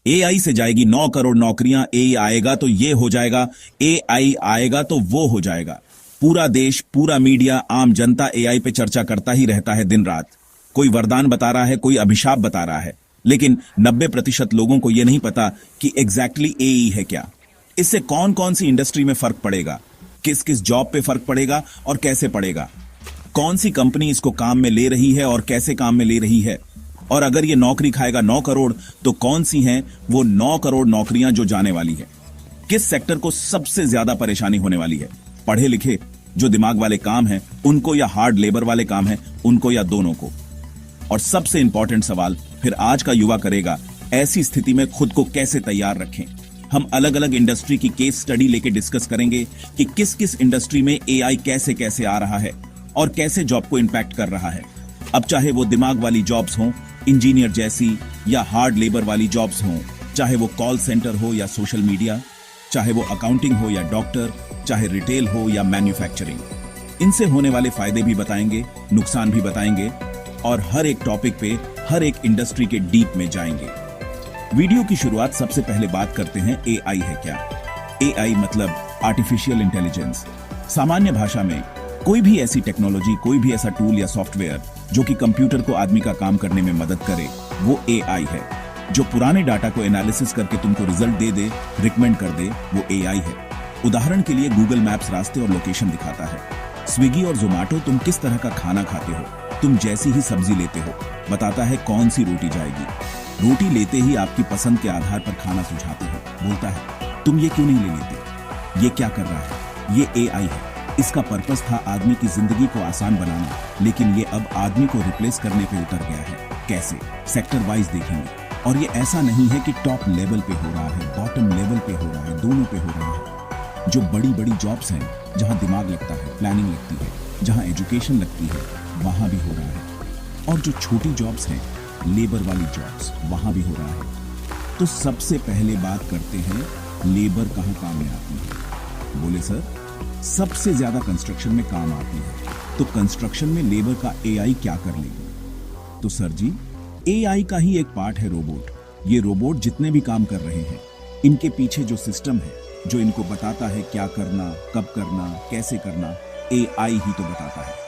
AI से जाएगी 9 करोड़ नौकरियां, एआई आएगा तो ये हो जाएगा, एआई आएगा तो वो हो जाएगा। पूरा देश, पूरा मीडिया, आम जनता एआई पे चर्चा करता ही रहता है दिन रात। कोई वरदान बता रहा है, कोई अभिशाप बता रहा है, लेकिन 90% लोगों को यह नहीं पता कि एग्जैक्टली एआई है क्या। इससे कौन कौन सी इंडस्ट्री में फर्क पड़ेगा, किस किस जॉब पे फर्क पड़ेगा और कैसे पड़ेगा, कौन सी कंपनी इसको काम में ले रही है और कैसे काम में ले रही है, और अगर ये नौकरी खाएगा 9 करोड़ तो कौन सी हैं वो 9 करोड़ नौकरियां जो जाने वाली है। किस सेक्टर को सबसे ज्यादा परेशानी होने वाली है, पढ़े लिखे जो दिमाग वाले काम हैं उनको, या हार्ड लेबर वाले काम हैं उनको, या दोनों को। और सबसे इंपॉर्टेंट सवाल फिर आज का युवा करेगा, ऐसी स्थिति में खुद को कैसे तैयार रखें। हम अलग अलग इंडस्ट्री की केस स्टडी लेके डिस्कस करेंगे कि किस किस इंडस्ट्री में एआई कैसे कैसे आ रहा है और कैसे जॉब को इंपैक्ट कर रहा है। अब चाहे वो दिमाग वाली जॉब्स हों, इंजीनियर जैसी, या हार्ड लेबर वाली जॉब्स हों, चाहे वो कॉल सेंटर हो या सोशल मीडिया, चाहे वो अकाउंटिंग हो या डॉक्टर, चाहे रिटेल हो या मैन्युफैक्चरिंग। इनसे होने वाले फायदे भी बताएंगे, नुकसान भी बताएंगे, और हर एक टॉपिक पे हर एक इंडस्ट्री के डीप में जाएंगे। वीडियो की शुरुआत सबसे पहले बात करते हैं एआई है क्या। एआई मतलब आर्टिफिशियल इंटेलिजेंस। सामान्य भाषा में कोई भी ऐसी टेक्नोलॉजी, कोई भी ऐसा टूल या सॉफ्टवेयर जो कि कंप्यूटर को आदमी का काम करने में मदद करे, वो एआई है। जो पुराने डाटा को एनालिसिस करके तुमको रिजल्ट दे दे, रिकमेंड कर दे, वो एआई है। उदाहरण के लिए गूगल मैप्स रास्ते और लोकेशन दिखाता है। स्विगी और जोमैटो तुम किस तरह का खाना खाते हो, तुम जैसी ही सब्जी लेते हो, बताता है कौन सी रोटी जाएगी। रोटी लेते ही आपकी पसंद के आधार पर खाना सुझाते हो, बोलता है तुम ये क्यों नहीं ले लेते, ये क्या कर रहा है। ये एआई है। इसका पर्पस था आदमी की जिंदगी को आसान बनाना, लेकिन ये अब आदमी को रिप्लेस करने पे उतर गया है। कैसे? सेक्टर वाइज देखेंगे। और ये ऐसा नहीं है कि टॉप लेवल पे हो रहा है, बॉटम लेवल पे हो रहा है, दोनों पे हो रहा है। जो बड़ी बड़ी जॉब्स हैं, जहां दिमाग लगता है, प्लानिंग लगती है, जहां एजुकेशन लगती है, वहां भी हो रहा है। और जो छोटी जॉब्स हैं, लेबर वाली जॉब्स, वहां भी हो रहा है। तो सबसे पहले बात करते हैं लेबर कहां काम में आती है। बोले सर, सबसे ज्यादा कंस्ट्रक्शन में काम आती है। तो कंस्ट्रक्शन में लेबर का एआई क्या कर लेगा? तो सर जी, एआई का ही एक पार्ट है रोबोट। ये रोबोट जितने भी काम कर रहे हैं, इनके पीछे जो सिस्टम है, जो इनको बताता है क्या करना, कब करना, कैसे करना, एआई ही तो बताता है।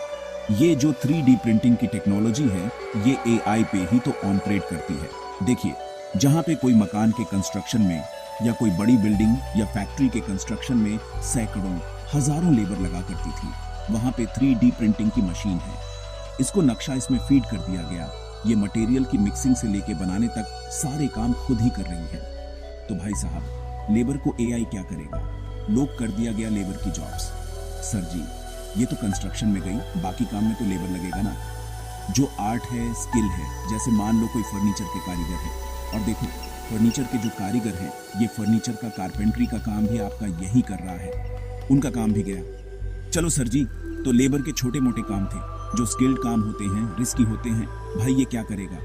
ये जो 3D प्रिंटिंग की टेक्नोलॉजी है, ये एआई पे ही तो ऑपरेट करती है। देखिए, जहां पे कोई मकान के कंस्ट्रक्शन में या कोई बड़ी बिल्डिंग या फैक्ट्री के कंस्ट्रक्शन में सैकड़ों, हजारों लेबर लगा करती थी, वहां पे 3D प्रिंटिंग की मशीन है। इसको नक्शा इसमें फीड कर दिया गया। ये मटेरियल की मिक्सिंग से लेके बनाने तक सारे काम खुद ही कर रही है। तो भाई साहब, लेबर को एआई क्या करेगा? लोग कर दिया गया लेबर की जॉब्स। सर जी, ये तो कंस्ट्रक्शन में गई, बाकी काम में तो लेबर लगेगा ना। जो आर्ट है, स्किल है, जैसे मान लो कोई फर्नीचर के कारीगर है, और देखो फर्नीचर के जो कारीगर हैं, ये फर्नीचर का कारपेंट्री का काम भी आपका यही कर रहा है। उनका काम भी गया। चलो सर जी, तो लेबर के छोटे मोटे काम थे, जो स्किल्ड काम होते हैं, रिस्की होते हैं, भाई ये क्या करेगा?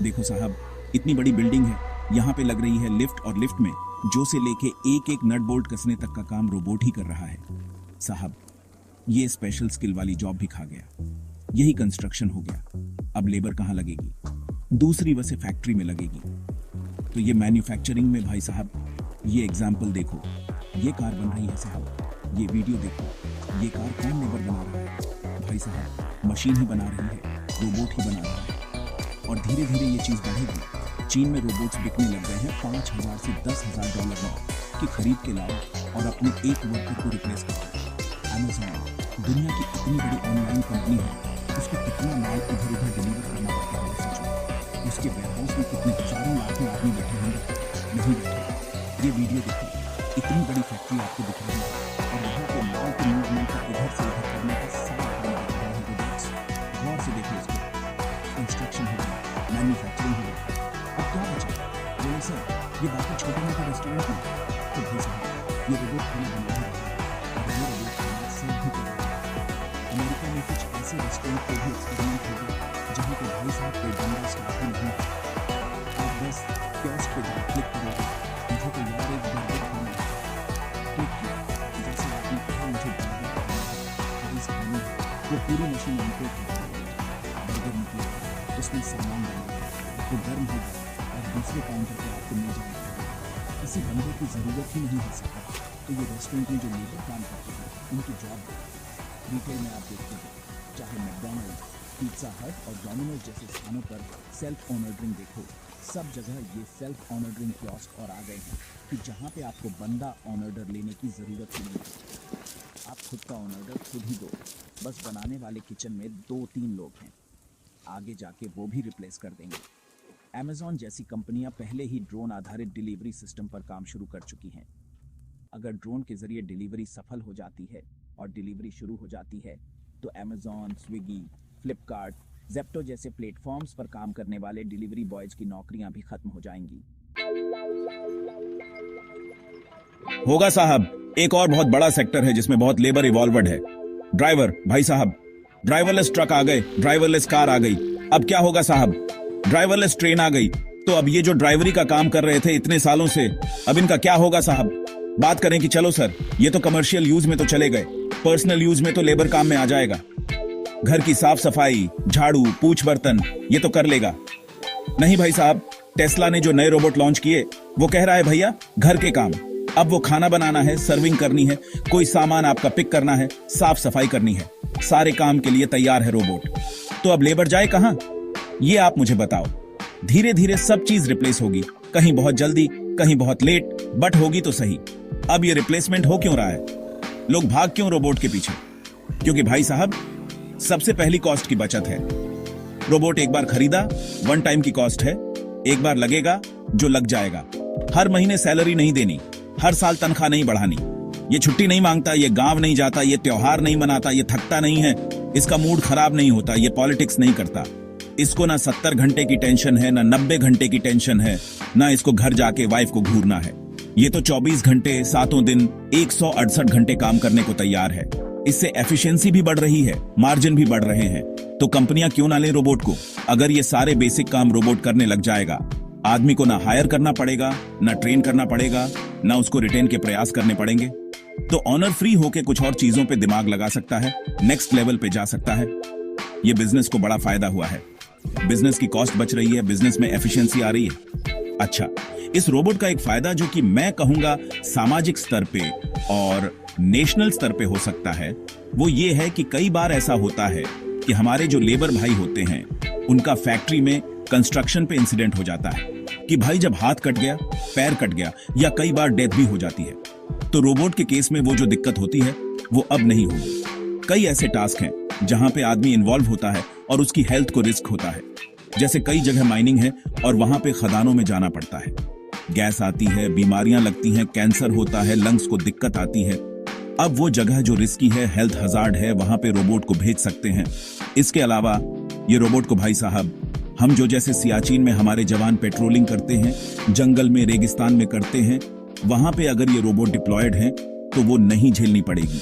देखो साहब, इतनी बड़ी बिल्डिंग है, यहाँ पे लग रही है लिफ्ट, और लिफ्ट में जो से लेके एक एक नट बोल्ट कसने तक का काम रोबोट ही कर रहा है। साहब, ये स्पेशल स्किल वाली जॉब भी खा गया। यही कंस्ट्रक्शन हो गया। अब लेबर कहाँ लगेगी? दूसरी वजह फैक्ट्री में लगेगी। तो ये मैन्युफैक्चरिंग में भाई साहब, ये एग्जाम्पल देखो, ये कार बन रही है साहब, ये वीडियो देखो, ये कार कौन लेबर बना रहा है? भाई साहब, मशीन ही बना रही है, रोबोट ही बना रहा है। और धीरे धीरे ये चीज़ बढ़ेगी। चीन में रोबोट्स बिकने लग गए हैं $5,000 से $10,000 में कि खरीद के लाओ और अपने एक वर्कर को रिप्लेस करो। अमेज़न दुनिया की इतनी बड़ी ऑनलाइन कंपनी है, उसको कितना माल इधर उधर डिलीवर करना पड़ता है सोचो। उसके वेयरहाउस में कितने हजारों लाखों आदमी बैठे होंगे, नहीं बैठे। ये वीडियो देखो, इतनी बड़ी फैक्ट्री आपको दिख रही है, और यहाँ पे माल के मूवमेंट का इधर से उधर करने का सारा काम दिख रहा है रोबोट्स। गौर से देखो इसको, कंस्ट्रक्शन हो गया, मैन्युफैक्चरिंग हो गया। अब क्या बचा? बोले सर, ये बाकी छोटे मोटे रेस्टोरेंट में, तो भाई साहब, ये रोबोट खाना बना रहा है, और ये रोबोट खाना सेव भी कर रहा है। अमेरिका में कुछ ऐसे रेस्टोरेंट पे भी एक्सपेरिमेंट हो गए, जहाँ पे भाई साहब कोई बंदा स्टाफ ही नहीं है। आप बस कियोस्क पे जाओ, क्लिक करोगे, मुझे तो यार एक बर्गर खाना है, क्लिक किया, जैसे आपने कहा मुझे बर्गर खाना है, और इस खाने में वो पूरी मशीन इनपुट करती है, बर्गर निकलेगा, उसमें सामान डालेगा, वो गर्म होगा, और दूसरे काउंटर पर आपको मिल जाएंगे। किसी बंदे की ज़रूरत ही नहीं हो सकता। तो ये रेस्टोरेंट में जो लेबर काम करते हैं उनकी जॉब देखो। रिटेल में आप देखते हो, चाहे मैकडॉनल्ड्स, पिज़्ज़ा हट और डोमिनोज जैसे स्थानों पर सेल्फ ऑर्डरिंग देखो, सब जगह ये सेल्फ ऑर्डरिंग कियोस्क और आ गए हैं कि जहाँ पे आपको बंदा ऑर्डर लेने की ज़रूरत ही नहीं है। आप खुद का ऑर्डर खुद ही दो। बस बनाने वाले किचन में 2-3 लोग हैं, आगे जाके वो भी रिप्लेस कर देंगे। अमेज़ॉन जैसी कंपनियां पहले ही ड्रोन आधारित डिलीवरी सिस्टम पर काम शुरू कर चुकी हैं। अगर ड्रोन के जरिए डिलीवरी सफल हो जाती है और डिलीवरी शुरू हो जाती है तो अमेज़ॉन, स्विगी, फ्लिपकार्ट, ज़ेप्टो जैसे प्लेटफॉर्म्स पर काम करने वाले डिलीवरी बॉयज की नौकरियां भी खत्म हो जाएंगी। होगा साहब, एक और बहुत बड़ा सेक्टर है जिसमें बहुत लेबर इवॉल्वड है। ड्राइवर भाई साहब, ड्राइवरलेस ट्रक आ गए, ड्राइवरलेस कार आ गई। अब क्या होगा साहब? ड्राइवरलेस ट्रेन आ गई, तो अब ये जो ड्राइवरी का काम कर रहे थे इतने सालों से, अब इनका क्या होगा साहब? बात करें कि चलो सर, ये तो कमर्शियल यूज में तो चले गए, पर्सनल यूज में तो लेबर काम में आ जाएगा। घर की साफ सफाई, झाड़ू, पूछ बर्तन ये तो कर लेगा। नहीं भाई साहब, टेस्ला ने जो नए रोबोट लॉन्च किए वो कह रहा है भैया घर के काम। अब वो खाना बनाना है, सर्विंग करनी है, कोई सामान आपका पिक करना है, साफ सफाई करनी है, सारे काम के लिए तैयार है रोबोट। तो अब लेबर जाए कहां? ये आप मुझे बताओ। धीरे धीरे सब चीज रिप्लेस होगी, कहीं बहुत जल्दी, कहीं बहुत लेट, बट होगी तो सही। अब ये रिप्लेसमेंट हो क्यों रहा है? लोग भाग क्यों रोबोट के पीछे? क्योंकि भाई साहब, सबसे पहली कॉस्ट की बचत है। रोबोट एक बार खरीदा, वन टाइम की कॉस्ट है, एक बार लगेगा जो लग जाएगा। हर महीने सैलरी नहीं देनी, हर साल तनख्वाह नहीं बढ़ानी। ये छुट्टी नहीं मांगता, ये गांव नहीं जाता, ये त्योहार नहीं मनाता, ये थकता नहीं है, इसका मूड खराब नहीं होता, ये पॉलिटिक्स नहीं करता। इसको ना 70 घंटे की टेंशन है, ना 90 घंटे की टेंशन है, ना इसको घर जाके वाइफ को घूरना है। ये तो 24 घंटे, 7 दिन, 168 घंटे काम करने को तैयार है। इससे एफिशिएंसी भी बढ़ रही है, मार्जिन भी बढ़ रहे हैं। तो कंपनियां क्यों ना लें रोबोट को? अगर ये सारे बेसिक काम रोबोट करने लग जाएगा, आदमी को ना हायर करना पड़ेगा, ना ट्रेन करना पड़ेगा, ना उसको रिटेन के प्रयास करने पड़ेंगे। तो ऑनर फ्री होके कुछ और चीजों पे दिमाग लगा सकता है, नेक्स्ट लेवल पे जा सकता है। ये बिजनेस को बड़ा फायदा हुआ है, बिजनेस की कॉस्ट बच रही है, बिजनेस में एफिशिएंसी आ रही है। अच्छा, इस रोबोट का एक फायदा जो कि मैं कहूंगा सामाजिक स्तर पे और नेशनल स्तर पे हो सकता है, वो ये है कि कई बार ऐसा होता है कि हमारे जो लेबर भाई होते हैं उनका फैक्ट्री में कंस्ट्रक्शन पे इंसिडेंट हो जाता है कि भाई जब हाथ कट गया, पैर कट गया या कई बार डेथ भी हो जाती है। तो रोबोट के केस में वो जो दिक्कत होती है वो अब नहीं होगी। कई ऐसे टास्क हैं जहां पे आदमी इन्वॉल्व होता है और उसकी हेल्थ को रिस्क होता है। जैसे कई जगह माइनिंग है और वहां पे खदानों में जाना पड़ता है, गैस आती है, बीमारियां लगती हैं, कैंसर होता है, लंग्स को दिक्कत आती है। अब वो जगह जो रिस्की है, हेल्थ हजार्ड है, वहां पे रोबोट को भेज सकते हैं। इसके अलावा ये रोबोट को भाई साहब, हम जो जैसे सियाचिन में हमारे जवान पेट्रोलिंग करते हैं, जंगल में, रेगिस्तान में करते हैं, वहां पे अगर ये रोबोट डिप्लॉयड है तो वो नहीं झेलनी पड़ेगी।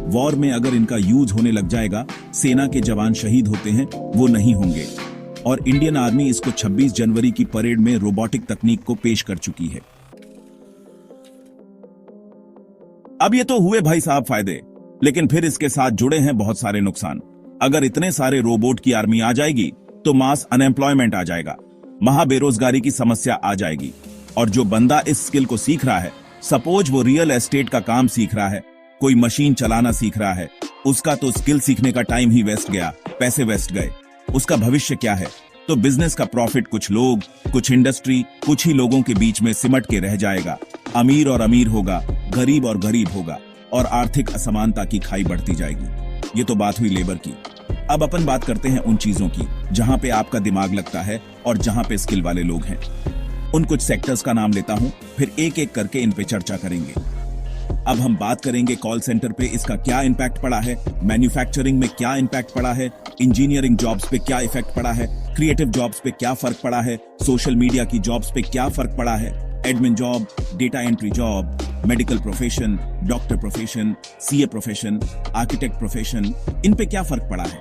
वॉर में अगर इनका यूज होने लग जाएगा, सेना के जवान शहीद होते हैं, वो नहीं होंगे। और इंडियन आर्मी इसको 26 जनवरी की परेड में रोबोटिक तकनीक को पेश कर चुकी है। अब ये तो हुए भाई साहब फायदे, लेकिन फिर इसके साथ जुड़े हैं बहुत सारे नुकसान। अगर इतने सारे रोबोट की आर्मी आ जाएगी तो मास अनएम्प्लॉयमेंट आ जाएगा, महाबेरोजगारी की समस्या आ जाएगी। और जो बंदा इस स्किल को सीख रहा है, सपोज वो रियल एस्टेट का काम सीख रहा है, कोई मशीन चलाना सीख रहा है, उसका तो स्किल सीखने का टाइम ही वेस्ट गया, पैसे वेस्ट गए। उसका भविष्य क्या है? तो बिजनेस का प्रॉफिट कुछ लोग, कुछ इंडस्ट्री, कुछ ही लोगों के बीच में सिमट के रह जाएगा। अमीर और अमीर होगा, गरीब और गरीब होगा, और आर्थिक असमानता की खाई बढ़ती जाएगी। ये तो बात हुई लेबर की। अब अपन बात करते हैं उन चीजों की जहां पे आपका दिमाग लगता है और जहां पे स्किल वाले लोग हैं। उन कुछ सेक्टर्स का नाम लेता हूं, फिर एक एक करके इन पे चर्चा करेंगे। अब हम बात करेंगे कॉल सेंटर पे इसका क्या इंपैक्ट पड़ा है, मैन्युफैक्चरिंग में क्या इंपैक्ट पड़ा है, इंजीनियरिंग जॉब्स पे क्या इफेक्ट पड़ा है, क्रिएटिव जॉब्स पे क्या फर्क पड़ा है, सोशल मीडिया की जॉब्स पे क्या फर्क पड़ा है, admin job, data entry job, medical profession, doctor profession, CA profession, architect profession, इन पे क्या फर्क पड़ा है,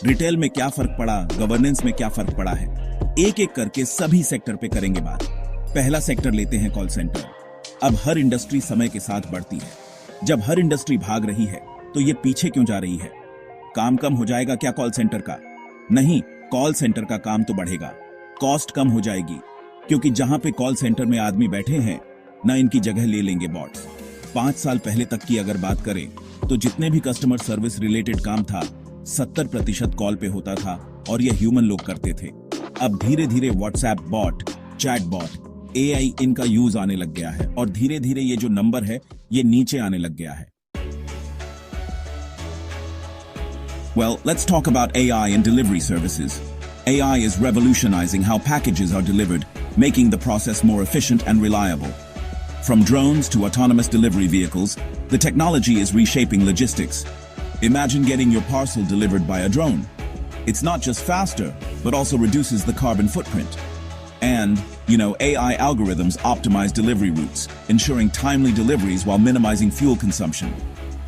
रिटेल में क्या फर्क पड़ा, गवर्नेंस में क्या फर्क पड़ा है। एक एक करके सभी सेक्टर पे करेंगे बात। पहला सेक्टर लेते हैं कॉल सेंटर। अब हर इंडस्ट्री समय के साथ बढ़ती है। जब हर इंडस्ट्री भाग रही है तो ये पीछे क्यों जा रही है? काम कम हो जाएगा क्या कॉल सेंटर का? नहीं, कॉल सेंटर का काम तो बढ़ेगा, कॉस्ट कम हो जाएगी। क्योंकि जहां पे कॉल सेंटर में आदमी बैठे हैं ना इनकी जगह ले लेंगे बॉट्स। 5 साल पहले तक की अगर बात करें तो जितने भी कस्टमर सर्विस रिलेटेड काम था 70% कॉल पे होता था और ये ह्यूमन लोग करते थे। अब धीरे धीरे WhatsApp bot, chat bot, AI इनका यूज आने लग गया है और धीरे धीरे ये जो नंबर है ये नीचे आने लग गया है। Well, let's talk about AI in delivery services. AI is revolutionizing how packages are delivered, making the process more efficient and reliable. From drones to autonomous delivery vehicles, the technology is reshaping logistics. Imagine getting your parcel delivered by a drone. It's not just faster, but also reduces the carbon footprint. And, AI algorithms optimize delivery routes, ensuring timely deliveries while minimizing fuel consumption.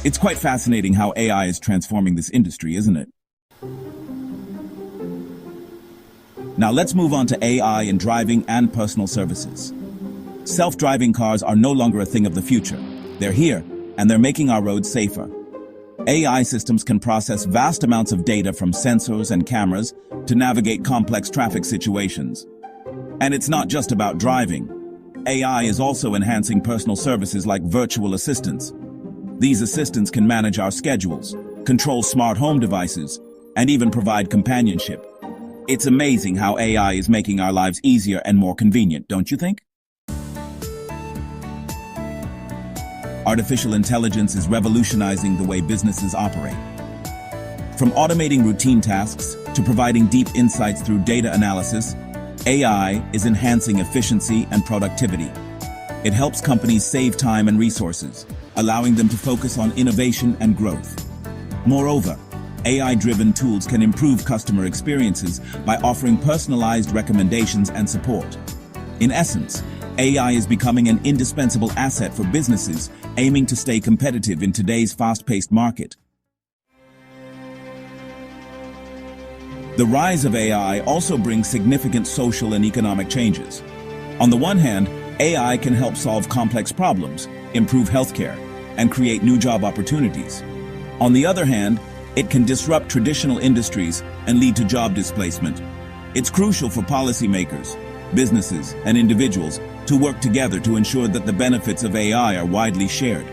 It's quite fascinating how AI is transforming this industry, isn't it? Now let's move on to AI in driving and personal services. Self-driving cars are no longer a thing of the future. They're here, and they're making our roads safer. AI systems can process vast amounts of data from sensors and cameras to navigate complex traffic situations. And it's not just about driving. AI is also enhancing personal services like virtual assistants. These assistants can manage our schedules, control smart home devices, and even provide companionship. It's amazing how AI is making our lives easier and more convenient, don't you think? Artificial intelligence is revolutionizing the way businesses operate. From automating routine tasks to providing deep insights through data analysis, AI is enhancing efficiency and productivity. It helps companies save time and resources, allowing them to focus on innovation and growth. Moreover, AI-driven tools can improve customer experiences by offering personalized recommendations and support. In essence, AI is becoming an indispensable asset for businesses aiming to stay competitive in today's fast-paced market. The rise of AI also brings significant social and economic changes. On the one hand, AI can help solve complex problems, improve healthcare, and create new job opportunities. On the other hand, it can disrupt traditional industries and lead to job displacement. It's crucial for policymakers, businesses, and individuals to work together to ensure that the benefits of AI are widely shared.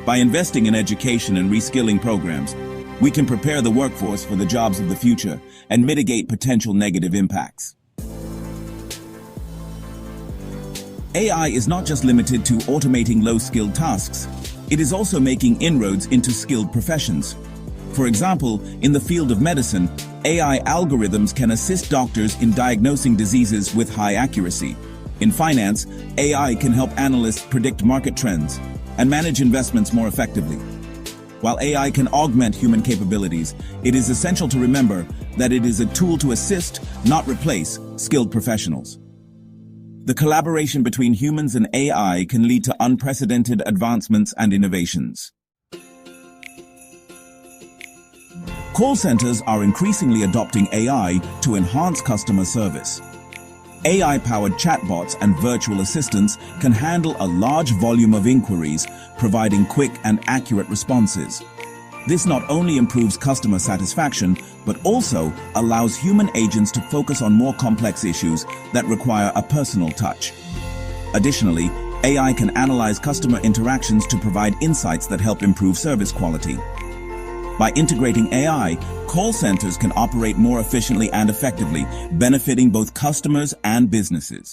By investing in education and reskilling programs, we can prepare the workforce for the jobs of the future and mitigate potential negative impacts. AI is not just limited to automating low-skilled tasks. It is also making inroads into skilled professions. For example, in the field of medicine, AI algorithms can assist doctors in diagnosing diseases with high accuracy. In finance, AI can help analysts predict market trends and manage investments more effectively. While AI can augment human capabilities, it is essential to remember that it is a tool to assist, not replace, skilled professionals. The collaboration between humans and AI can lead to unprecedented advancements and innovations. Call centers are increasingly adopting AI to enhance customer service. AI-powered chatbots and virtual assistants can handle a large volume of inquiries, providing quick and accurate responses. This not only improves customer satisfaction, but also allows human agents to focus on more complex issues that require a personal touch. Additionally, AI can analyze customer interactions to provide insights that help improve service quality. By integrating AI, call centers can operate more efficiently and effectively, benefiting both customers and businesses.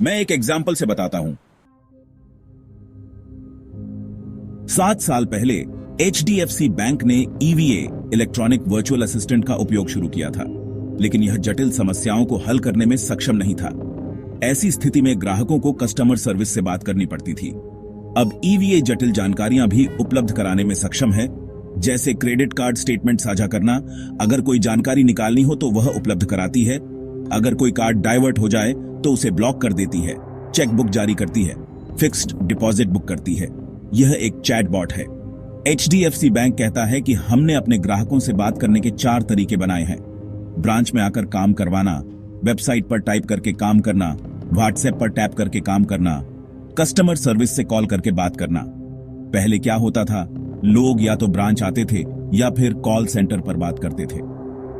मैं एक example से बताता हूं। 7 साल पहले HDFC bank ने EVA electronic virtual assistant का उपयोग शुरू किया था, लेकिन यह जटिल समस्याओं को हल करने में सक्षम नहीं था। ऐसी स्थिति में ग्राहकों को कस्टमर सर्विस से बात करनी पड़ती थी। अब EVA जटिल जानकारियां भी उपलब्ध कराने में सक्षम है, जैसे क्रेडिट कार्ड स्टेटमेंट साझा करना। अगर कोई जानकारी निकालनी हो तो वह उपलब्ध कराती है। अगर कोई कार्ड डाइवर्ट हो जाए तो उसे ब्लॉक कर देती है, चेक बुक जारी करती है, फिक्स्ड डिपॉजिट बुक करती है। यह एक चैटबॉट है। HDFC बैंक कहता है कि हमने अपने ग्राहकों से बात करने के 4 तरीके बनाए हैं: ब्रांच में आकर काम करवाना, वेबसाइट पर टाइप करके काम करना, व्हाट्सएप पर टैप करके काम करना, कस्टमर सर्विस से कॉल करके बात करना। पहले क्या होता था, लोग या तो ब्रांच आते थे या फिर कॉल सेंटर पर बात करते थे।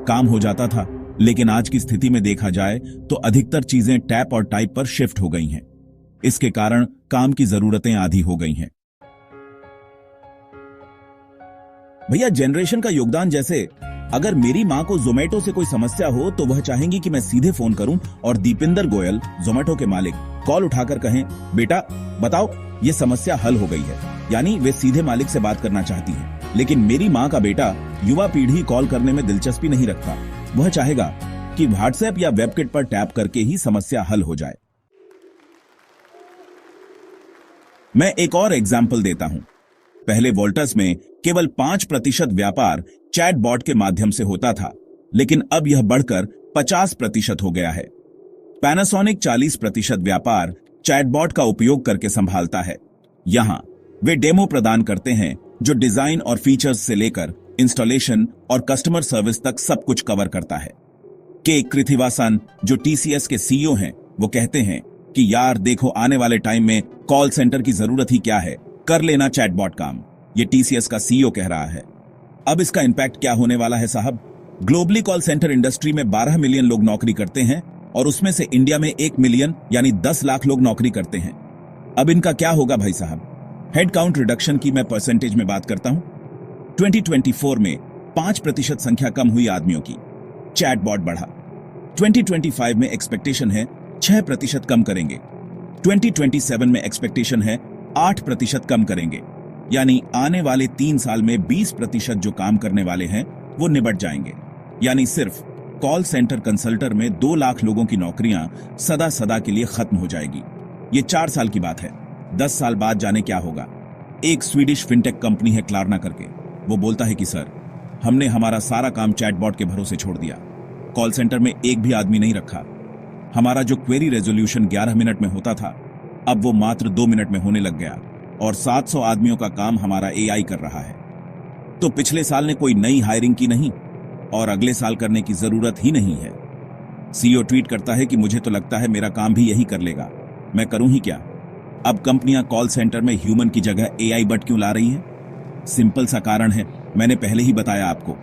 काम हो जाता था, लेकिन आज की स्थिति में देखा जाए तो अधिकतर चीजें टैप और टाइप पर शिफ्ट हो गई हैं। इसके कारण काम की जरूरतें आधी हो गई हैं। भैया, जनरेशन का योगदान जैसे अगर मेरी मां को जोमेटो से कोई समस्या हो तो वह चाहेंगी कि मैं सीधे फोन करूं और दीपिंदर गोयल, जोमेटो के मालिक, कॉल उठाकर कहें, बेटा बताओ ये समस्या हल हो गई है। यानी वे सीधे मालिक से बात करना चाहती हैं। लेकिन मेरी मां का बेटा युवा पीढ़ी कॉल करने में दिलचस्पी नहीं रखता। वह चाहेगा कि व्हाट्सएप या वेबकिट पर टैप करके ही समस्या हल हो जाए। मैं एक और एग्जाम्पल देता हूं। पहले वोल्टस में केवल 5% व्यापार चैटबॉट के माध्यम से होता था, लेकिन अब यह बढ़कर 50% हो गया है। पैनासोनिक 40% व्यापार चैटबॉट का उपयोग करके संभालता है। यहां वे डेमो प्रदान करते हैं जो डिजाइन और फीचर्स से लेकर इंस्टॉलेशन और कस्टमर सर्विस तक सब कुछ कवर करता है। के कृथिवासन, जो टीसीएस के सीईओ हैं, वो कहते हैं कि यार देखो, आने वाले टाइम में कॉल सेंटर की जरूरत ही क्या है, कर लेना चैटबॉट काम। ये टीसीएस का सीईओ कह रहा है। अब इसका इंपैक्ट क्या होने वाला है साहब? ग्लोबली कॉल सेंटर इंडस्ट्री में 12 मिलियन लोग नौकरी करते हैं और उसमें से इंडिया में 1 मिलियन यानी 10 लाख लोग नौकरी करते हैं। अब इनका क्या होगा भाई साहब? हेड काउंट रिडक्शन की मैं परसेंटेज में बात करता हूं। 2024 में 5% संख्या कम हुई आदमियों की, चैटबॉट बढ़ा। 2025 में एक्सपेक्टेशन है 6% कम करेंगे। 2027 में एक्सपेक्टेशन है 8% कम करेंगे। यानी आने वाले 3 साल में 20% जो काम करने वाले हैं वो निबट जाएंगे। यानी सिर्फ कॉल सेंटर कंसल्टर में 2 लाख लोगों की नौकरियां सदा सदा के लिए खत्म हो जाएगी। ये 4 साल की बात है। 10 साल बाद जाने क्या होगा। एक स्वीडिश फिनटेक कंपनी है क्लारना करके, वो बोलता है कि सर, हमने हमारा सारा काम चैटबॉट के भरोसे छोड़ दिया। कॉल सेंटर में एक भी आदमी नहीं रखा। हमारा जो क्वेरी रेजोल्यूशन 11 मिनट में होता था, अब वो मात्र 2 मिनट में होने लग गया और 700 आदमियों का काम हमारा एआई कर रहा है। तो पिछले साल ने कोई नई हायरिंग की नहीं और अगले साल करने की जरूरत ही नहीं है। सीईओ ट्वीट करता है कि मुझे तो लगता है मेरा काम भी यही कर लेगा, मैं करूं ही क्या। अब कंपनियां कॉल सेंटर में ह्यूमन की जगह एआई बट क्यों ला रही हैं? सिंपल सा कारण है, मैंने पहले ही बताया आपको।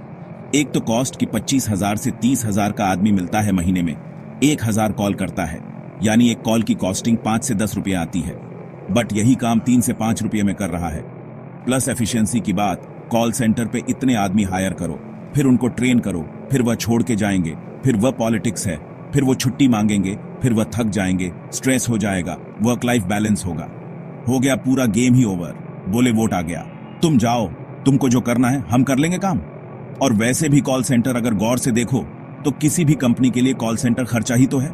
एक तो कॉस्ट की 25,000 से 30,000 का आदमी मिलता है महीने में, 1,000 कॉल करता है, यानी एक कॉल की कॉस्टिंग 5 से 10 रुपये आती है। बट यही काम 3 से 5 रुपये में कर रहा है। प्लस एफिशिएंसी की बात, कॉल सेंटर पे इतने आदमी हायर करो, फिर उनको ट्रेन करो, फिर वह छोड़ के जाएंगे, फिर वह पॉलिटिक्स है, फिर वो छुट्टी मांगेंगे, फिर वह थक जाएंगे, स्ट्रेस हो जाएगा, वर्क लाइफ बैलेंस होगा, हो गया पूरा गेम ही ओवर। बोले वोट आ गया, तुम जाओ, तुमको जो करना है हम कर लेंगे काम। और वैसे भी कॉल सेंटर अगर गौर से देखो तो किसी भी कंपनी के लिए कॉल सेंटर खर्चा ही तो है।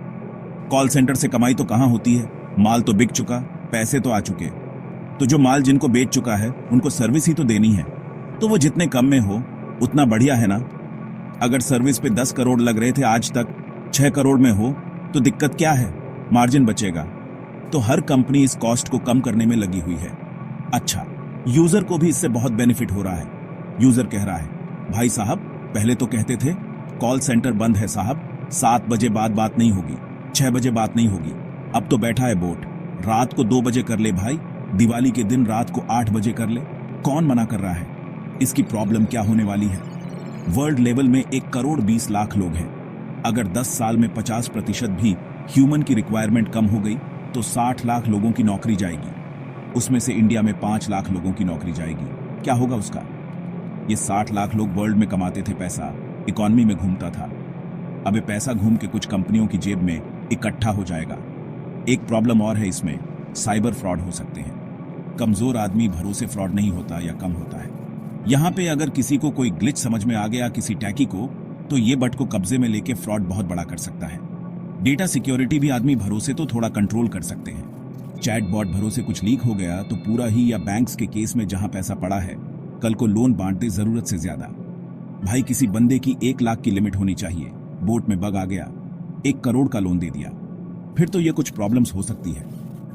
कॉल सेंटर से कमाई तो कहां होती है? माल तो बिक चुका, पैसे तो आ चुके, तो जो माल जिनको बेच चुका है उनको सर्विस ही तो देनी है। तो वो जितने कम में हो उतना बढ़िया है ना। अगर सर्विस पे 10 करोड़ लग रहे थे, आज तक 6 करोड़ में हो तो दिक्कत क्या है? मार्जिन बचेगा। तो हर कंपनी इस कॉस्ट को कम करने में लगी हुई है। अच्छा, यूजर को भी इससे बहुत बेनिफिट हो रहा है। यूजर कह रहा है, भाई साहब पहले तो कहते थे कॉल सेंटर बंद है साहब, 7 बजे बाद बात नहीं होगी, 6 बजे बात नहीं होगी। अब तो बैठा है बोट, रात को 2 बजे कर ले भाई, दिवाली के दिन रात को 8 बजे कर ले, कौन मना कर रहा है? इसकी प्रॉब्लम क्या होने वाली है? वर्ल्ड लेवल में 1 करोड़ 20 लाख लोग हैं। अगर 10 साल में 50% भी ह्यूमन की रिक्वायरमेंट कम हो गई तो 60 लाख लोगों की नौकरी जाएगी। उसमें से इंडिया में 5 लाख लोगों की नौकरी जाएगी। क्या होगा उसका? ये 60 लाख लोग वर्ल्ड में कमाते थे पैसा, इकॉनमी में घूमता था। अब ये पैसा घूम के कुछ कंपनियों की जेब में इकट्ठा हो जाएगा। एक प्रॉब्लम और है इसमें, साइबर फ्रॉड हो सकते हैं। कमजोर आदमी भरोसे फ्रॉड नहीं होता या कम होता है। यहां पे अगर किसी को कोई ग्लिच समझ में आ गया किसी टैकी को, तो ये बट को कब्जे में लेके फ्रॉड बहुत बड़ा कर सकता है। डेटा सिक्योरिटी भी आदमी भरोसे तो थोड़ा कंट्रोल कर सकते हैं। चैटबॉट भरोसे कुछ लीक हो गया तो पूरा ही, या बैंक्स के केस में जहां पैसा पड़ा है, कल को लोन बांट दे जरूरत से ज्यादा। भाई किसी बंदे की 1 लाख की लिमिट होनी चाहिए, बोट में बग आ गया, 1 करोड़ का लोन दे दिया, फिर तो ये कुछ प्रॉब्लम्स हो सकती है,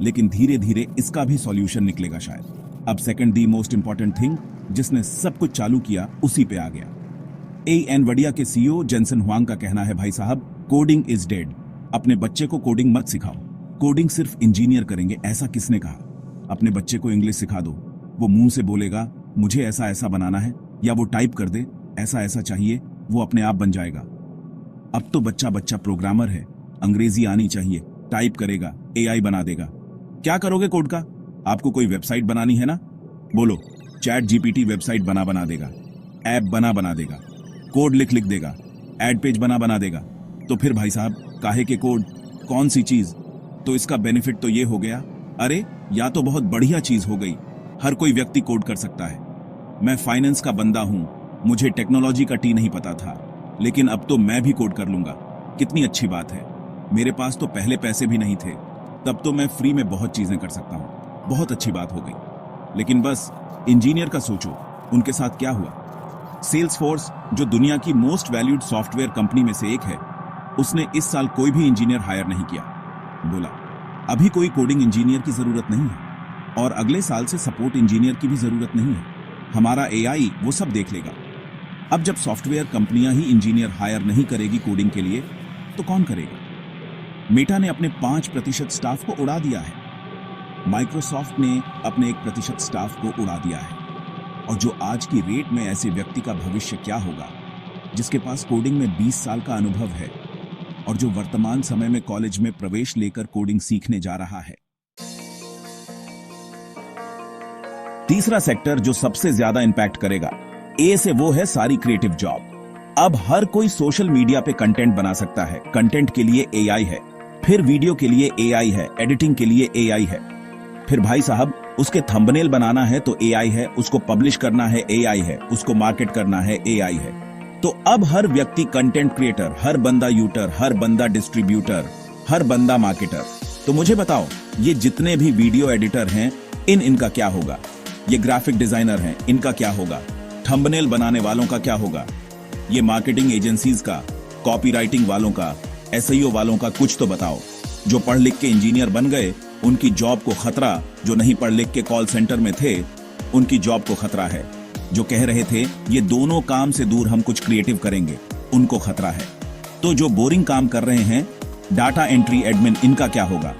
लेकिन धीरे धीरे इसका भी सॉल्यूशन निकलेगा शायद। अब second the most important thing, जिसने सब कुछ चालू किया उसी पे आ गया। एनवीडिया के सीईओ जेनसन हुआंग का कहना है, भाई साहब कोडिंग इज डेड। अपने बच्चे को कोडिंग मत सिखाओ, कोडिंग सिर्फ इंजीनियर करेंगे, ऐसा किसने कहा? अपने बच्चे को इंग्लिश सिखा दो, वो मुंह से बोलेगा मुझे ऐसा ऐसा बनाना है, या वो टाइप कर दे ऐसा ऐसा चाहिए, वो अपने आप बन जाएगा। अब तो बच्चा बच्चा प्रोग्रामर है, अंग्रेजी आनी चाहिए, टाइप करेगा, एआई बना देगा। क्या करोगे कोड का? आपको कोई वेबसाइट बनानी है ना, बोलो चैट जीपीटी वेबसाइट बना देगा, ऐप बना देगा, कोड लिख देगा, एड पेज बना देगा। तो फिर भाई साहब काहे के कोड, कौन सी चीज? तो इसका बेनिफिट तो ये हो गया, अरे या तो बहुत बढ़िया चीज हो गई, हर कोई व्यक्ति कोड कर सकता है। मैं फाइनेंस का बंदा हूं, मुझे टेक्नोलॉजी का टी नहीं पता था, लेकिन अब तो मैं भी कोड कर लूंगा। कितनी अच्छी बात है। मेरे पास तो पहले पैसे भी नहीं थे, तब तो मैं फ्री में बहुत चीजें कर सकता हूं। बहुत अच्छी बात हो गई। लेकिन बस इंजीनियर का सोचो, उनके साथ क्या हुआ। सेल्सफोर्स, जो दुनिया की मोस्ट वैल्यूड सॉफ्टवेयर कंपनी में से एक है, उसने इस साल कोई भी इंजीनियर हायर नहीं किया। बोला अभी कोई कोडिंग इंजीनियर की जरूरत नहीं है, और अगले साल से सपोर्ट इंजीनियर की भी जरूरत नहीं है। हमारा एआई वो सब देख लेगा। अब जब सॉफ्टवेयर कंपनियां ही इंजीनियर हायर नहीं करेगी कोडिंग के लिए, तो कौन करेगा। मेटा ने अपने 5% स्टाफ को उड़ा दिया है, माइक्रोसॉफ्ट ने अपने 1% स्टाफ को उड़ा दिया है। और जो आज की रेट में, ऐसे व्यक्ति का भविष्य क्या होगा जिसके पास कोडिंग में 20 साल का अनुभव है और जो वर्तमान समय में कॉलेज में प्रवेश लेकर कोडिंग सीखने जा रहा है। तीसरा सेक्टर जो सबसे ज्यादा इंपैक्ट करेगा, ए से वो है सारी क्रिएटिव जॉब। अब हर कोई सोशल मीडिया पे कंटेंट बना सकता है। कंटेंट के लिए एआई है, फिर वीडियो के लिए एआई है, एडिटिंग के लिए एआई है, फिर भाई साहब उसके थंबनेल बनाना है तो एआई है, उसको पब्लिश करना है एआई है, उसको मार्केट करना है एआई है। तो अब हर व्यक्ति कंटेंट क्रिएटर, हर बंदा यूटर, हर बंदा डिस्ट्रीब्यूटर, हर बंदा मार्केटर। तो मुझे बताओ, ये जितने भी वीडियो एडिटर हैं, इनका क्या होगा। ये ग्राफिक डिजाइनर हैं, इनका क्या होगा। थंबनेल बनाने वालों का क्या होगा। ये मार्केटिंग एजेंसीज का, कॉपीराइटिंग वालों का, एसईओ वालों का कुछ तो बताओ। जो पढ़ लिख के इंजीनियर बन गए, उनकी जॉब को खतरा। जो नहीं पढ़ लिख के कॉल सेंटर में थे, उनकी जॉब को खतरा है। जो कह रहे थे ये दोनों काम से दूर हम कुछ क्रिएटिव करेंगे, उनको खतरा है। तो जो बोरिंग काम कर रहे हैं, डाटा एंट्री एडमिन, इनका क्या होगा।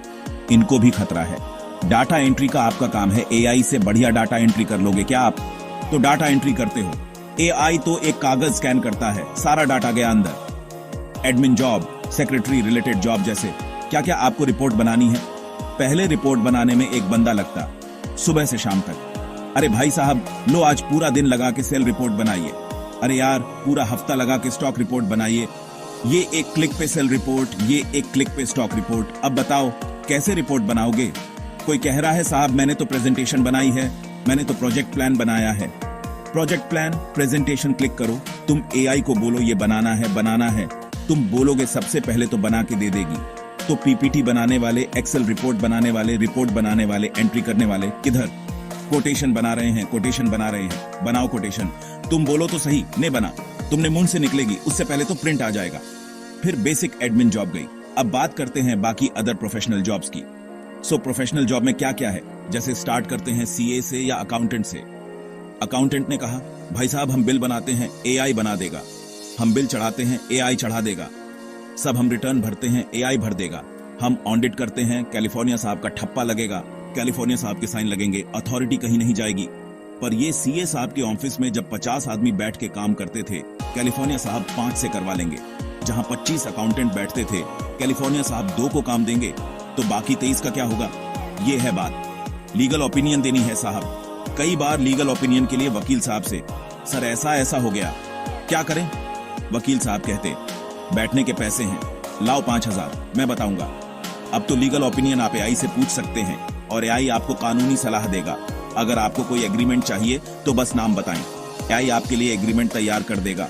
इनको भी खतरा है। डाटा एंट्री का आपका काम है, एआई से बढ़िया डाटा एंट्री कर लोगे क्या आप। तो डाटा एंट्री करते हो, एआई तो एक कागज स्कैन करता है, सारा डाटा गया अंदर। Admin job, secretary related job, जैसे क्या क्या आपको रिपोर्ट बनानी है। पहले रिपोर्ट बनाने में एक बंदा लगता, सुबह से शाम तक। अरे भाई साहब, लो आज पूरा दिन लगा के सेल रिपोर्ट बनाइए। अरे यार, पूरा हफ्ता लगा के स्टॉक रिपोर्ट बनाइए। ये एक क्लिक पे सेल रिपोर्ट, ये एक क्लिक पे स्टॉक रिपोर्ट। अब बताओ कैसे रिपोर्ट बनाओगे। कोई कह रहा है साहब मैंने तो प्रेजेंटेशन बनाई है, मैंने तो प्रोजेक्ट प्लान बनाया है। प्रोजेक्ट प्लान, प्रेजेंटेशन क्लिक करो, तुम एआई को बोलो ये बनाना है, तुम बोलोगे सबसे पहले तो बना के दे देगी। तो पीपीटी बनाने वाले, एक्सेल रिपोर्ट बनाने वाले, रिपोर्ट बनाने वाले, एंट्री करने वाले किधर। कोटेशन बना रहे हैं, बनाओ कोटेशन। तुम बोलो तो सही, नहीं बना, तुमने मुंह से निकलेगी, उससे पहले तो प्रिंट आ जाएगा। फिर बेसिक एडमिन जॉब गई। अब बात करते हैं बाकी अदर प्रोफेशनल जॉब्स की। सो प्रोफेशनल जॉब में क्या क्या है, जैसे स्टार्ट करते हैं सीए से या अकाउंटेंट से। अकाउंटेंट ने कहा भाई साहब हम बिल बनाते हैं, एआई बना देगा। हम बिल चढ़ाते हैं, एआई चढ़ा देगा। सब हम रिटर्न भरते हैं, एआई भर देगा। हम ऑडिट करते हैं, कैलिफोर्निया साहब का ठप्पा लगेगा, कैलिफोर्निया साहब के साइन लगेंगे, अथॉरिटी कहीं नहीं जाएगी। पर ये सीए साहब के ऑफिस में जब 50 आदमी बैठ के काम करते थे, कैलिफोर्निया साहब 5 से करवा लेंगे। जहां 25 अकाउंटेंट बैठते थे, कैलिफोर्निया साहब 2 को काम देंगे, तो बाकी 23 का क्या होगा। ये है बात। लीगल ओपिनियन देनी है साहब। कई बार लीगल ओपिनियन के लिए वकील साहब से, सर ऐसा हो गया, क्या करें। वकील साहब कहते बैठने के पैसे हैं, लाओ 5000, मैं बताऊंगा। अब तो लीगल ओपिनियन आप एआई से पूछ सकते हैं और एआई आपको कानूनी सलाह देगा। अगर आपको कोई एग्रीमेंट चाहिए तो बस नाम बताएं, एआई आपके लिए एग्रीमेंट तैयार कर देगा।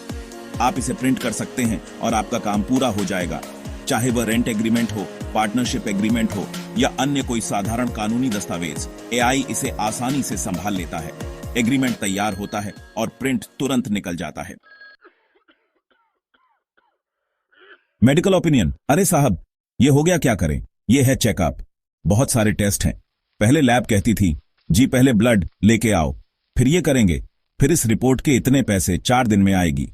आप इसे प्रिंट कर सकते हैं और आपका काम पूरा हो जाएगा। चाहे वह रेंट एग्रीमेंट हो, पार्टनरशिप एग्रीमेंट हो या अन्य कोई साधारण कानूनी दस्तावेज, एआई इसे आसानी से संभाल लेता है। एग्रीमेंट तैयार होता है और प्रिंट तुरंत निकल जाता है। मेडिकल ओपिनियन, अरे साहब ये हो गया, क्या करें। ये है चेकअप, बहुत सारे टेस्ट हैं। पहले लैब कहती थी जी पहले ब्लड लेके आओ, फिर ये करेंगे, फिर इस रिपोर्ट के इतने पैसे 4 दिन में आएगी।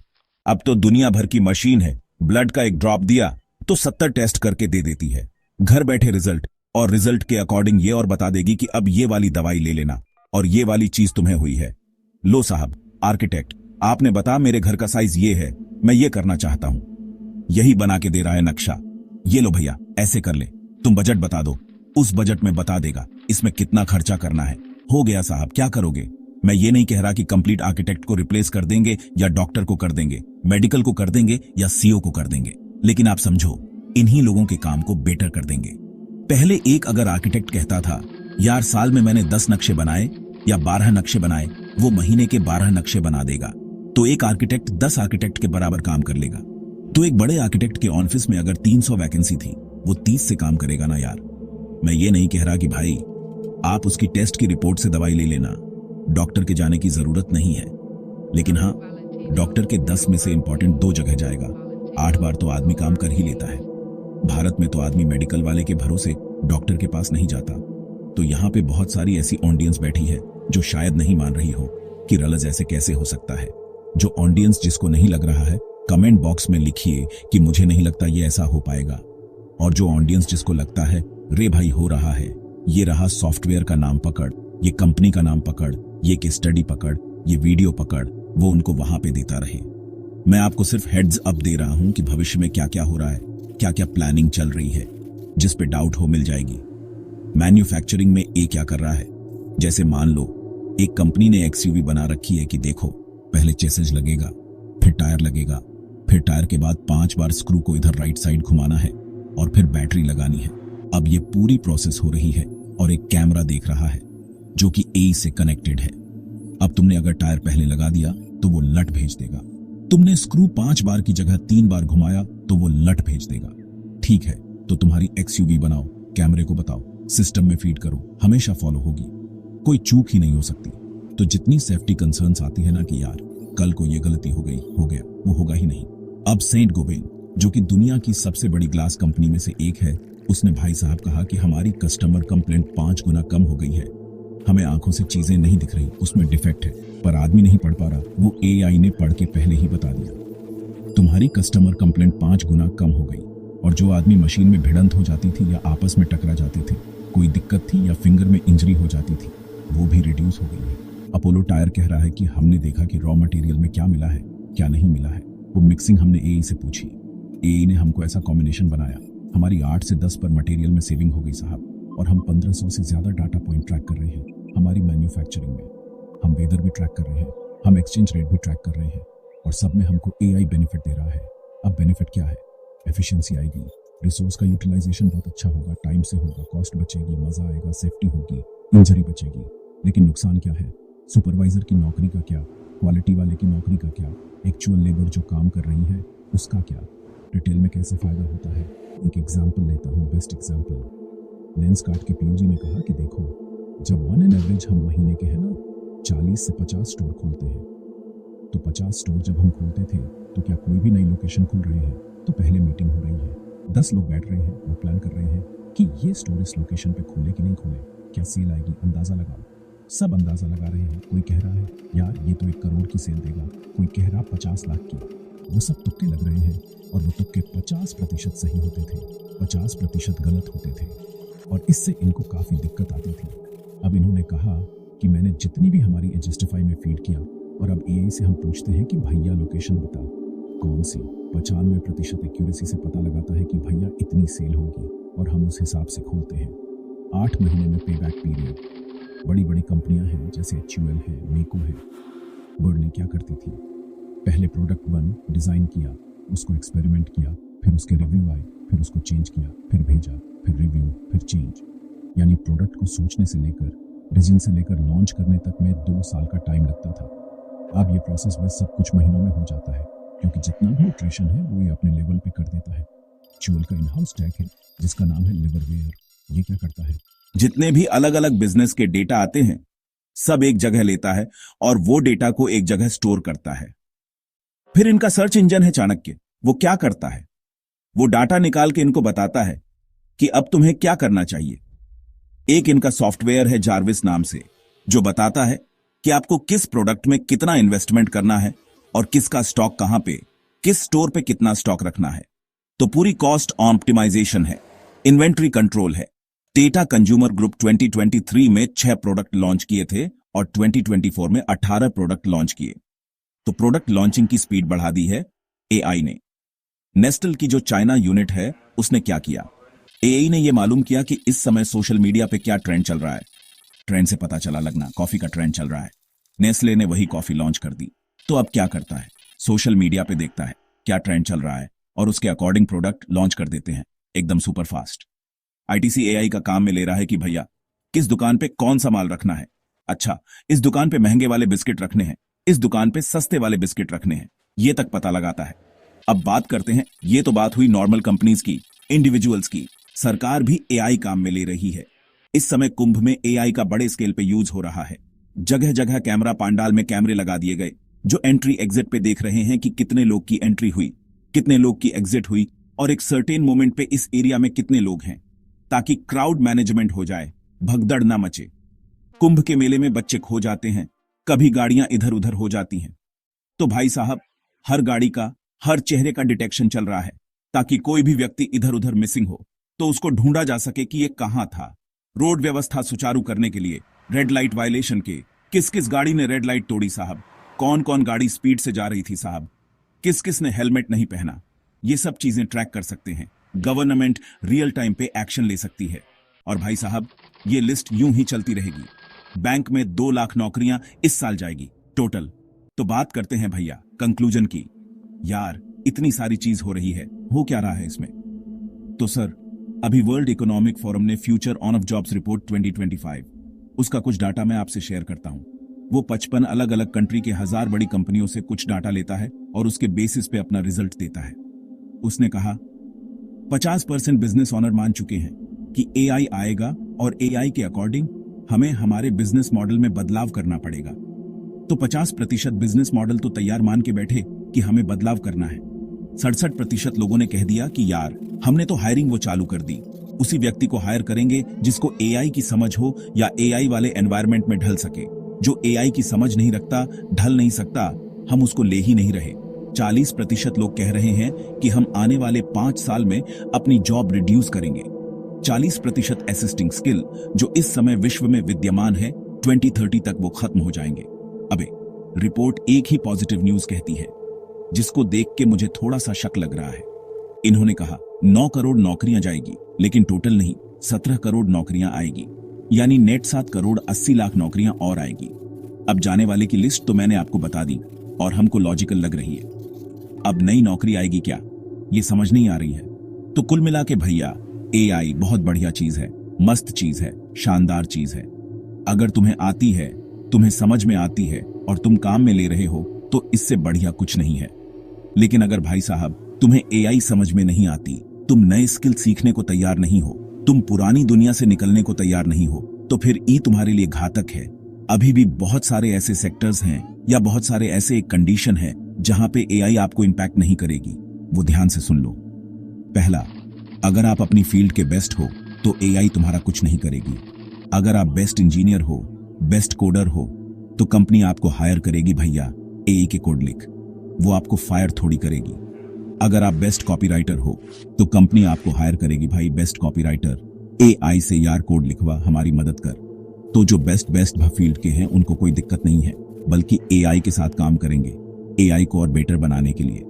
अब तो दुनिया भर की मशीन है, ब्लड का एक ड्रॉप दिया तो 70 टेस्ट करके दे देती है। घर बैठे रिजल्ट, और रिजल्ट के अकॉर्डिंग ये और बता देगी कि अब ये वाली दवाई ले लेना और ये वाली चीज तुम्हें हुई है। लो साहब आर्किटेक्ट, आपने बता मेरे घर का साइज ये है, मैं ये करना चाहता हूं। यही बना के दे रहा है नक्शा। ये लो भैया, ऐसे कर ले, तुम बजट बता दो, उस बजट में बता देगा इसमें कितना खर्चा करना है। हो गया साहब, क्या करोगे? मैं ये नहीं कह रहा कि कंप्लीट आर्किटेक्ट को रिप्लेस कर देंगे या डॉक्टर को कर देंगे, मेडिकल को कर देंगे या सीईओ को कर देंगे, लेकिन आप समझो, इन्हीं लोगों के काम को बेटर कर देंगे। पहले एक अगर आर्किटेक्ट कहता था यार साल में मैंने 10 नक्शे बनाए या 12 नक्शे बनाए, वो महीने के 12 नक्शे बना देगा, तो एक आर्किटेक्ट 10 आर्किटेक्ट के बराबर काम कर लेगा। तो एक बड़े आर्किटेक्ट के ऑफिस में अगर 300 वैकेंसी थी, वो 30 से काम करेगा ना यार। मैं ये नहीं कह रहा कि भाई आप उसकी टेस्ट की रिपोर्ट से दवाई ले लेना, डॉक्टर के जाने की जरूरत नहीं है, लेकिन हाँ, डॉक्टर के 10 में से इंपॉर्टेंट 2 जगह जाएगा। 8 बार तो आदमी काम कर ही लेता है। भारत में तो आदमी मेडिकल वाले के भरोसे डॉक्टर के पास नहीं जाता। तो यहाँ पे बहुत सारी ऐसी ऑडियंस बैठी है जो शायद नहीं मान रही हो कि रलज ऐसे कैसे हो सकता है। जो ऑडियंस जिसको नहीं लग रहा है, कमेंट बॉक्स में लिखिए कि मुझे नहीं लगता ये ऐसा हो पाएगा। और जो ऑडियंस जिसको लगता है रे भाई हो रहा है, ये रहा सॉफ्टवेयर का नाम पकड़, ये कंपनी का नाम पकड़, ये केस स्टडी पकड़, ये वीडियो पकड़, वो उनको वहां पे देता रहे। मैं आपको सिर्फ हेड्स अप दे रहा हूं कि भविष्य में क्या क्या हो रहा है, क्या क्या प्लानिंग चल रही है, जिस पे डाउट हो मिल जाएगी। मैन्युफैक्चरिंग में ए क्या कर रहा है, जैसे मान लो एक कंपनी ने एक्सयूवी बना रखी है कि देखो पहले चेसिस लगेगा, फिर टायर लगेगा, फिर टायर के बाद 5 बार स्क्रू को इधर राइट साइड घुमाना है और फिर बैटरी लगानी है। अब ये पूरी प्रोसेस हो रही है और एक कैमरा देख रहा है जो कि ए से कनेक्टेड है। अब तुमने अगर टायर पहले लगा दिया तो वो लट भेज देगा, तुमने स्क्रू 5 बार की जगह 3 बार घुमाया तो वो लट भेज देगा। ठीक है, तो तुम्हारी एक्सयूवी बनाओ, कैमरे को बताओ, सिस्टम में फीड करो, हमेशा फॉलो होगी, कोई चूक ही नहीं हो सकती। तो जितनी सेफ्टी कंसर्न्स आती है ना कि यार कल को ये गलती हो गई, हो गया, वो होगा ही नहीं। अब सेंट गोबेन जो कि दुनिया की सबसे बड़ी ग्लास कंपनी में से एक है, उसने भाई साहब कहा कि हमारी कस्टमर कंप्लेंट 5 गुना कम हो गई है। हमें आंखों से चीजें नहीं दिख रही, उसमें डिफेक्ट है, पर आदमी नहीं पढ़ पा रहा, वो एआई ने पढ़ के पहले ही बता दिया। तुम्हारी कस्टमर कंप्लेंट 5 गुना कम हो गई। और जो आदमी मशीन में भिड़ंत हो जाती थी या आपस में टकरा जाते थे, कोई दिक्कत थी या फिंगर में इंजरी हो जाती थी, वो भी रिड्यूस हो गई है। अपोलो टायर कह रहा है कि हमने देखा कि रॉ मटेरियल में क्या मिला है, क्या नहीं मिला है, वो मिक्सिंग हमने एई से पूछी, एई ने हमको ऐसा कॉम्बिनेशन बनाया, हमारी 8 से 10 पर मटेरियल में सेविंग हो गई साहब। और हम 1500 से ज्यादा डाटा पॉइंट ट्रैक कर रहे हैं हमारी मैन्युफैक्चरिंग में। हम वेदर भी ट्रैक कर रहे हैं, हम एक्सचेंज रेट भी ट्रैक कर रहे हैं, और सब में हमको एआई बेनिफिट दे रहा है। अब बेनिफिट क्या है? एफिशिएंसी आएगी, रिसोर्स का यूटिलाइजेशन बहुत अच्छा होगा, टाइम से होगा, कॉस्ट बचेगी, मजा आएगा, सेफ्टी होगी, इंजरी बचेगी। लेकिन नुकसान क्या है? सुपरवाइजर की नौकरी का क्या, क्वालिटी वाले की नौकरी का क्या, एक्चुअल लेबर जो काम कर रही है उसका क्या, रिटेल में कैसे फायदा होता है? एक एग्जांपल लेता हूँ, बेस्ट एग्जांपल। लेंस कार्ट के पीयूजी ने कहा कि देखो, जब ऑन एन एवरेज हम महीने के है ना 40 से 50 स्टोर खोलते हैं, तो 50 स्टोर जब हम खोलते थे तो क्या कोई भी नई लोकेशन खुल रहे हैं तो पहले मीटिंग हो रही है, 10 लोग बैठ रहे हैं, वो प्लान कर रहे हैं कि ये स्टोर इस लोकेशन पे खोले कि नहीं खोले, क्या सेल आएगी, अंदाजा लगाओ। सब अंदाजा लगा रहे हैं, कोई कह रहा है यार ये तो 1 करोड़ की सेल देगा, कोई कह रहा 50 लाख की। वो सब तुक्के लग रहे हैं और वो तुक्के 50% सही होते थे, 50% गलत होते थे, और इससे इनको काफी दिक्कत आती थी। अब इन्होंने कहा कि मैंने जितनी भी हमारी एडजस्टिफाई में फीड किया, और अब एआई से हम पूछते हैं कि भैया लोकेशन बता कौन सी, 95% एक्यूरेसी से पता लगाता है कि भैया इतनी सेल होगी, और हम उस हिसाब से खोलते हैं। 8 महीने में पे बैक पीरियड। बड़ी बड़ी कंपनियां हैं जैसे HUL है, मेको है। बर्डली क्या करती थी? पहले प्रोडक्ट बन डिजाइन किया, उसको एक्सपेरिमेंट किया, फिर उसके रिव्यू आए, फिर उसको चेंज किया, फिर भेजा, फिर रिव्यू, फिर चेंज। यानी प्रोडक्ट को सोचने से लेकर, डिजाइन से लेकर लॉन्च करने तक में 2 साल का टाइम लगता था। अब ये प्रोसेस बस सब कुछ महीनों में हो जाता है, क्योंकि जितना भी इटरेशन है वो ये अपने लेवल पे कर देता है। HUL का इन हाउस टैग है जिसका नाम है लिवरवेयर। ये क्या करता है? जितने भी अलग अलग बिजनेस के डेटा आते हैं सब एक जगह लेता है और वो डेटा को एक जगह स्टोर करता है। फिर इनका सर्च इंजन है चाणक्य, वो क्या करता है? वो डाटा निकाल के इनको बताता है कि अब तुम्हें क्या करना चाहिए। एक इनका सॉफ्टवेयर है जार्विस नाम से, जो बताता है कि आपको किस प्रोडक्ट में कितना इन्वेस्टमेंट करना है और किसका स्टॉक कहां पे, किस स्टोर पे कितना स्टॉक रखना है। तो पूरी कॉस्ट ऑप्टिमाइजेशन है, इन्वेंट्री कंट्रोल है। डेटा कंज्यूमर ग्रुप 2023 में 6 प्रोडक्ट लॉन्च किए थे और 2024 में 18 प्रोडक्ट लॉन्च किए। तो प्रोडक्ट लॉन्चिंग की स्पीड बढ़ा दी है एआई ने। नेस्टल की जो चाइना यूनिट है उसने क्या किया? एआई ने यह मालूम किया कि इस समय सोशल मीडिया पे क्या ट्रेंड चल रहा है। ट्रेंड से पता चला लगना कॉफी का ट्रेंड चल रहा है। नेस्ले ने वही कॉफी लॉन्च कर दी। तो अब क्या करता है? सोशल मीडिया पे देखता है क्या ट्रेंड चल रहा है और उसके अकॉर्डिंग प्रोडक्ट लॉन्च कर देते हैं एकदम सुपर फास्ट। आईटीसी एआई का काम में ले रहा है कि भैया किस दुकान पे कौन सा माल रखना है। अच्छा, इस दुकान पे महंगे वाले बिस्किट रखने हैं, इस दुकान पे सस्ते वाले बिस्किट रखने हैं, ये तक पता लगाता है। अब बात करते हैं, ये तो बात हुई नॉर्मल कंपनीज की, इंडिविजुअल्स की। सरकार भी एआई काम में ले रही है। इस समय कुंभ में एआई का बड़े स्केल पे यूज हो रहा है। जगह जगह कैमरा पांडाल में कैमरे लगा दिए गए जो एंट्री एग्जिट पे देख रहे हैं कि कितने लोग की एंट्री हुई, कितने लोग की एग्जिट हुई और एक सर्टेन मोमेंट पे इस एरिया में कितने लोग हैं, ताकि क्राउड मैनेजमेंट हो जाए, भगदड़ ना मचे। कुंभ के मेले में बच्चे खो जाते हैं, कभी गाड़ियां इधर उधर हो जाती हैं। तो भाई साहब, हर गाड़ी का, हर चेहरे का डिटेक्शन चल रहा है ताकि कोई भी व्यक्ति इधर उधर मिसिंग हो तो उसको ढूंढा जा सके कि ये कहां था। रोड व्यवस्था सुचारू करने के लिए रेड लाइट वायलेशन के किस किस गाड़ी ने रेड लाइट तोड़ी साहब, कौन कौन गाड़ी स्पीड से जा रही थी साहब, किस किस ने हेलमेट नहीं पहना, ये सब चीजें ट्रैक कर सकते हैं। गवर्नमेंट रियल टाइम पे एक्शन ले सकती है। और भाई साहब, ये लिस्ट यूं ही चलती रहेगी। बैंक में 2 लाख नौकरियां इस साल जाएगी टोटल। तो बात करते हैं भैया कंक्लूजन की। यार, इतनी सारी चीज हो रही है, हो क्या रहा है इसमें? तो सर, अभी वर्ल्ड इकोनॉमिक फोरम ने future on off jobs report 2025, उसका कुछ डाटा मैं आपसे शेयर करता हूं। वो 55 अलग अलग कंट्री के 1000 बड़ी कंपनियों से कुछ डाटा लेता है और उसके बेसिस पे अपना रिजल्ट देता है। उसने कहा 50% बिजनेस ऑनर मान चुके हैं कि एआई आएगा और एआई के अकॉर्डिंग हमें हमारे बिजनेस मॉडल में बदलाव करना पड़ेगा। तो 50% बिजनेस मॉडल तो तैयार मान के बैठे कि हमें बदलाव करना है। 67% लोगों ने कह दिया कि यार, हमने तो हायरिंग वो चालू कर दी, उसी व्यक्ति को हायर करेंगे जिसको एआई की समझ हो या एआई वाले एनवायरनमेंट में ढल सके। जो एआई की समझ नहीं रखता, ढल नहीं सकता, हम उसको ले ही नहीं रहे। 40% लोग कह रहे हैं कि हम आने वाले 5 साल में अपनी जॉब रिड्यूस करेंगे। 40% असिस्टिंग स्किल जो इस समय विश्व में विद्यमान है, 2030 तक वो खत्म हो जाएंगे। अबे, रिपोर्ट एक ही पॉजिटिव न्यूज कहती है, जिसको देख के मुझे थोड़ा सा शक लग रहा है। इन्होंने कहा 9 करोड़ नौकरियां जाएगी, लेकिन टोटल नहीं, 17 करोड़ नौकरियां आएगी, यानी नेट 7 करोड़ 80 लाख नौकरियां और आएगी। अब जाने वाले की लिस्ट तो मैंने आपको बता दी और हमको लॉजिकल लग रही है। अब नई नौकरी आएगी क्या, ये समझ नहीं आ रही है। तो कुल मिला के भैया, एआई बहुत बढ़िया चीज है, मस्त चीज है, शानदार चीज है। अगर तुम्हें आती है, तुम्हें समझ में आती है और तुम काम में ले रहे हो तो इससे बढ़िया कुछ नहीं है। लेकिन अगर भाई साहब तुम्हें एआई समझ में नहीं आती, तुम नए स्किल सीखने को तैयार नहीं हो, तुम पुरानी दुनिया से निकलने को तैयार नहीं हो, तो फिर ई तुम्हारे लिए घातक है। अभी भी बहुत सारे ऐसे सेक्टर्स हैं या बहुत सारे ऐसे कंडीशन है जहां पे एआई आपको इंपैक्ट नहीं करेगी। वो ध्यान से सुन लो। पहला, अगर आप अपनी फील्ड के बेस्ट हो तो एआई तुम्हारा कुछ नहीं करेगी। अगर आप बेस्ट इंजीनियर हो, बेस्ट कोडर हो, तो कंपनी आपको हायर करेगी भैया, एआई के कोड लिख, वो आपको फायर थोड़ी करेगी। अगर आप बेस्ट कॉपीराइटर हो तो कंपनी आपको हायर करेगी भाई, बेस्ट कॉपीराइटर, एआई से यार कोड लिखवा, हमारी मदद कर। तो जो बेस्ट फील्ड के हैं उनको कोई दिक्कत नहीं है, बल्कि एआई के साथ काम करेंगे एआई को और बेटर बनाने के लिए।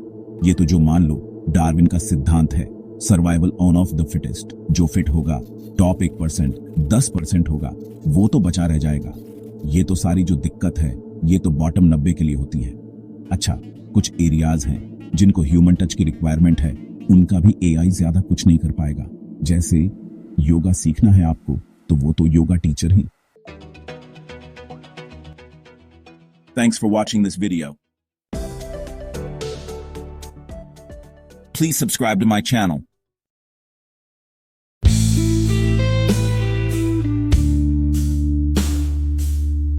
ये तो जो मान लो डार्विन का सिद्धांत है, survival on off the fittest, जो फिट होगा, टॉप 1%, 10% होगा, वो तो बचा रह जाएगा। ये तो सारी जो दिक्कत है, ये तो बॉटम 90 के लिए होती है। अच्छा, कुछ एरियाज हैं जिनको ह्यूमन टच की रिक्वायरमेंट है, उनका भी एआई ज्यादा कुछ नहीं कर पाएगा। जैसे योगा सीखना है आपको, तो वो तो yoga teacher he. Thanks for watching this video. Please subscribe to my channel.